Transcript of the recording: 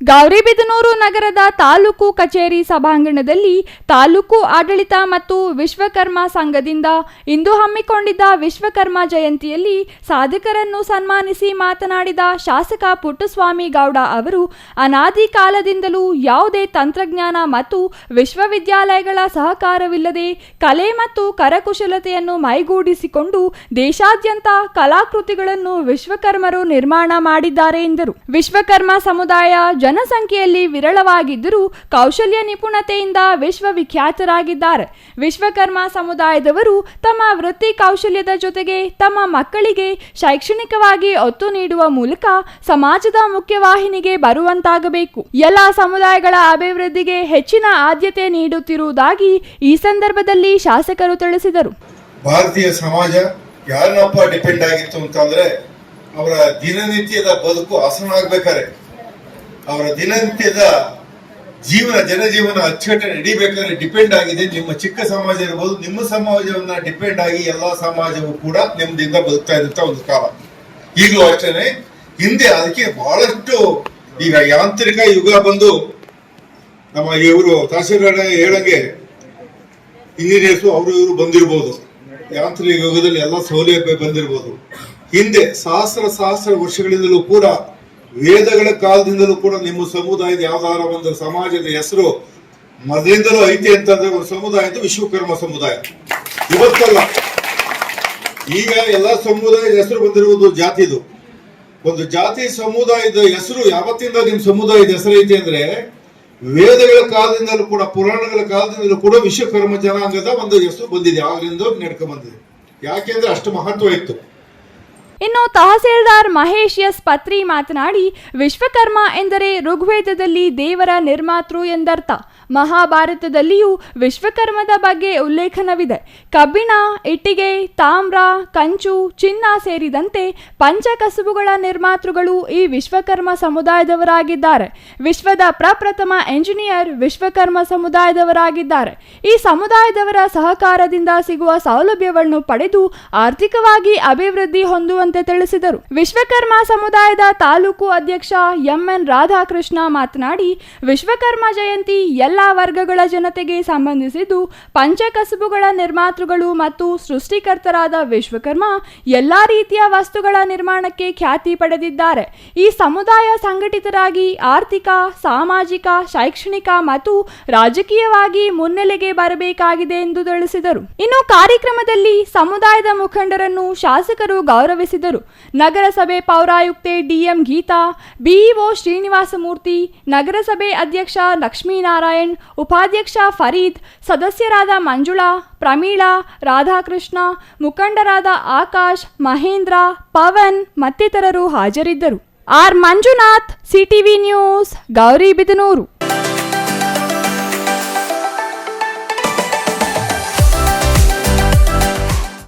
ಗೌರಿಬಿದನೂರು ನಗರದ ತಾಲೂಕು ಕಚೇರಿ ಸಭಾಂಗಣದಲ್ಲಿ ತಾಲೂಕು ಆಡಳಿತ ಮತ್ತು ವಿಶ್ವಕರ್ಮ ಸಂಘದಿಂದ ಇಂದು ಹಮ್ಮಿಕೊಂಡಿದ್ದ ವಿಶ್ವಕರ್ಮ ಜಯಂತಿಯಲ್ಲಿ ಸಾಧಕರನ್ನು ಸನ್ಮಾನಿಸಿ ಮಾತನಾಡಿದ ಶಾಸಕ ಪುಟ್ಟಸ್ವಾಮಿ ಗೌಡ ಅವರು ಅನಾದಿ ಕಾಲದಿಂದಲೂ ಯಾವುದೇ ತಂತ್ರಜ್ಞಾನ ಮತ್ತು ವಿಶ್ವವಿದ್ಯಾಲಯಗಳ ಸಹಕಾರವಿಲ್ಲದೆ ಕಲೆ ಮತ್ತು ಕರಕುಶಲತೆಯನ್ನು ಮೈಗೂಡಿಸಿಕೊಂಡು ದೇಶಾದ್ಯಂತ ಕಲಾಕೃತಿಗಳನ್ನು ವಿಶ್ವಕರ್ಮರು ನಿರ್ಮಾಣ ಮಾಡಿದ್ದಾರೆ ಎಂದರು. ವಿಶ್ವಕರ್ಮ ಸಮುದಾಯ ಜನಸಂಖ್ಯೆಯಲ್ಲಿ ವಿರಳವಾಗಿದ್ದರೂ ಕೌಶಲ್ಯ ನಿಪುಣತೆಯಿಂದ ವಿಶ್ವವಿಖ್ಯಾತರಾಗಿದ್ದಾರೆ. ವಿಶ್ವಕರ್ಮ ಸಮುದಾಯದವರು ತಮ್ಮ ವೃತ್ತಿ ಕೌಶಲ್ಯದ ಜೊತೆಗೆ ತಮ್ಮ ಮಕ್ಕಳಿಗೆ ಶೈಕ್ಷಣಿಕವಾಗಿ ಒತ್ತು ನೀಡುವ ಮೂಲಕ ಸಮಾಜದ ಮುಖ್ಯವಾಹಿನಿಗೆ ಬರುವಂತಾಗಬೇಕು. ಎಲ್ಲ ಸಮುದಾಯಗಳ ಅಭಿವೃದ್ಧಿಗೆ ಹೆಚ್ಚಿನ ಆದ್ಯತೆ ನೀಡುತ್ತಿರುವುದಾಗಿ ಈ ಸಂದರ್ಭದಲ್ಲಿ ಶಾಸಕರು ತಿಳಿಸಿದರು. ಭಾರತೀಯ ಸಮಾಜ ಯಾರನ್ನಪ್ಪ ಡಿಪೆಂಡ್ ಆಗಿತ್ತು ಅಂತಂದ್ರೆ ಅವರ ದಿನನಿತ್ಯದ ಬದುಕು ಹಸನಾಗಬೇಕಾದ್ರೆ, ಅವರ ದಿನನಿತ್ಯದ ಜನಜೀವನ ಅಚ್ಚುಕಟ್ಟಾಗಿ ನಡಿಬೇಕಾದ್ರೆ ಡಿಪೆಂಡ್ ಆಗಿದೆ. ನಿಮ್ಮ ಚಿಕ್ಕ ಸಮಾಜ ಇರಬಹುದು, ನಿಮ್ಮ ಸಮಾಜವನ್ನ ಡಿಪೆಂಡ್ ಆಗಿ ಎಲ್ಲಾ ಸಮಾಜವು ಕೂಡ ನೆಮ್ಮದಿಯಿಂದ ಬದುಕ್ತಾ ಇದ್ದಂತ ಒಂದು ಕಾಲ. ಈಗಲೂ ಅಷ್ಟೇನೆ. ಹಿಂದೆ ಅದಕ್ಕೆ ಬಹಳಷ್ಟು ಈಗ ಯಾಂತ್ರಿಕ ಯುಗ ಬಂದು ನಮ್ಮ ಇವರು ತಹಸೀಲ್ದಾರ್ ಹೇಳಂಗೆ ಇಂಜಿನಿಯರ್ಸ್ ಅವರು ಇವರು ಬಂದಿರಬಹುದು. ಯಾಂತ್ರಿಕ ಯುಗದಲ್ಲಿ ಎಲ್ಲ ಸೌಲಭ್ಯ ಬಂದಿರಬಹುದು. ಹಿಂದೆ ಸಹಸ್ರ ವರ್ಷಗಳಿಂದಲೂ ಕೂಡ ವೇದಗಳ ಕಾಲದಿಂದಲೂ ಕೂಡ ನಿಮ್ಮ ಸಮುದಾಯದ ಯಾವ್ದಾರ ಒಂದು ಸಮಾಜದ ಹೆಸರು ಮೊದಲಿಂದಲೂ ಐತಿ ಅಂತಂದ್ರೆ ಒಂದು ಸಮುದಾಯದ ವಿಶ್ವಕರ್ಮ ಸಮುದಾಯ. ಇವತ್ತಲ್ಲ, ಈಗ ಎಲ್ಲ ಸಮುದಾಯದ ಹೆಸರು ಬಂದಿರುವುದು ಜಾತಿದು. ಒಂದು ಜಾತಿ ಸಮುದಾಯದ ಹೆಸರು ಯಾವತ್ತಿಂದ ನಿಮ್ಮ ಸಮುದಾಯದ ಹೆಸರು ಐತಿ ಅಂದ್ರೆ ವೇದಗಳ ಕಾಲದಿಂದಲೂ ಕೂಡ ಪುರಾಣಗಳ ಕಾಲದಿಂದಲೂ ಕೂಡ ವಿಶ್ವಕರ್ಮ ಜನಾಂಗದ ಒಂದು ಹೆಸರು ಬಂದಿದೆ. ಆಗ್ಲಿಂದ ನಡ್ಕೊಂಡ್ ಬಂದಿದೆ. ಯಾಕೆಂದ್ರೆ ಅಷ್ಟು ಮಹತ್ವ ಇತ್ತು. ಇನ್ನು ತಹಸೀಲ್ದಾರ್ ಮಹೇಶ್ ಎಸ್ ಪತ್ರಿ ಮಾತನಾಡಿ, ವಿಶ್ವಕರ್ಮ ಎಂದರೆ ಋಗ್ವೇದದಲ್ಲಿ ದೇವರ ನಿರ್ಮಾತೃ ಎಂದರ್ಥ. ಮಹಾಭಾರತದಲ್ಲಿಯೂ ವಿಶ್ವಕರ್ಮದ ಬಗ್ಗೆ ಉಲ್ಲೇಖನವಿದೆ. ಕಬ್ಬಿಣ, ಇಟ್ಟಿಗೆ, ತಾಮ್ರ, ಕಂಚು, ಚಿನ್ನ ಸೇರಿದಂತೆ ಪಂಚಕಸುಬುಗಳ ನಿರ್ಮಾತೃಗಳು ಈ ವಿಶ್ವಕರ್ಮ ಸಮುದಾಯದವರಾಗಿದ್ದಾರೆ. ವಿಶ್ವದ ಪ್ರಪ್ರಥಮ ಎಂಜಿನಿಯರ್ ವಿಶ್ವಕರ್ಮ ಸಮುದಾಯದವರಾಗಿದ್ದಾರೆ. ಈ ಸಮುದಾಯದವರ ಸಹಕಾರದಿಂದ ಸಿಗುವ ಸೌಲಭ್ಯವನ್ನು ಪಡೆದು ಆರ್ಥಿಕವಾಗಿ ಅಭಿವೃದ್ಧಿ ಹೊಂದುವಂತೆ ತಿಳಿಸಿದರು. ವಿಶ್ವಕರ್ಮ ಸಮುದಾಯದ ತಾಲೂಕು ಅಧ್ಯಕ್ಷ ಎಂಎನ್ ರಾಧಾಕೃಷ್ಣ ಮಾತನಾಡಿ, ವಿಶ್ವಕರ್ಮ ಜಯಂತಿ ಎಲ್ಲಾ ವರ್ಗಗಳ ಜನತೆಗೆ ಸಂಬಂಧಿಸಿದ್ದು ಪಂಚಕಸುಬುಗಳ ನಿರ್ಮಾತೃಗಳು ಮತ್ತು ಸೃಷ್ಟಿಕರ್ತರಾದ ವಿಶ್ವಕರ್ಮ ಎಲ್ಲಾ ರೀತಿಯ ವಸ್ತುಗಳ ನಿರ್ಮಾಣಕ್ಕೆ ಖ್ಯಾತಿ ಪಡೆದಿದ್ದಾರೆ. ಈ ಸಮುದಾಯ ಸಂಘಟಿತರಾಗಿ ಆರ್ಥಿಕ, ಸಾಮಾಜಿಕ, ಶೈಕ್ಷಣಿಕ ಮತ್ತು ರಾಜಕೀಯವಾಗಿ ಮುನ್ನೆಲೆಗೆ ಬರಬೇಕಾಗಿದೆ ಎಂದು ತಿಳಿಸಿದರು. ಇನ್ನು ಕಾರ್ಯಕ್ರಮದಲ್ಲಿ ಸಮುದಾಯದ ಮುಖಂಡರನ್ನು ಶಾಸಕರು ಗೌರವಿಸಿದರು. ನಗರಸಭೆ ಪೌರಾಯುಕ್ತೆ ಡಿಎಂ ಗೀತಾ, ಬಿಇಒ ಶ್ರೀನಿವಾಸಮೂರ್ತಿ, ನಗರಸಭೆ ಅಧ್ಯಕ್ಷ ಲಕ್ಷ್ಮೀನಾರಾಯಣ್, ಉಪಾಧ್ಯಕ್ಷ ಫರೀದ್, ಸದಸ್ಯರಾದ ಮಂಜುಳಾ, ಪ್ರಮೀಳಾ, ರಾಧಾಕೃಷ್ಣ, ಮುಖಂಡರಾದ ಆಕಾಶ್, ಮಹೇಂದ್ರ, ಪವನ್ ಮತ್ತಿತರರು ಹಾಜರಿದ್ದರು. R Manjunath, CTV news, Gauribidanur.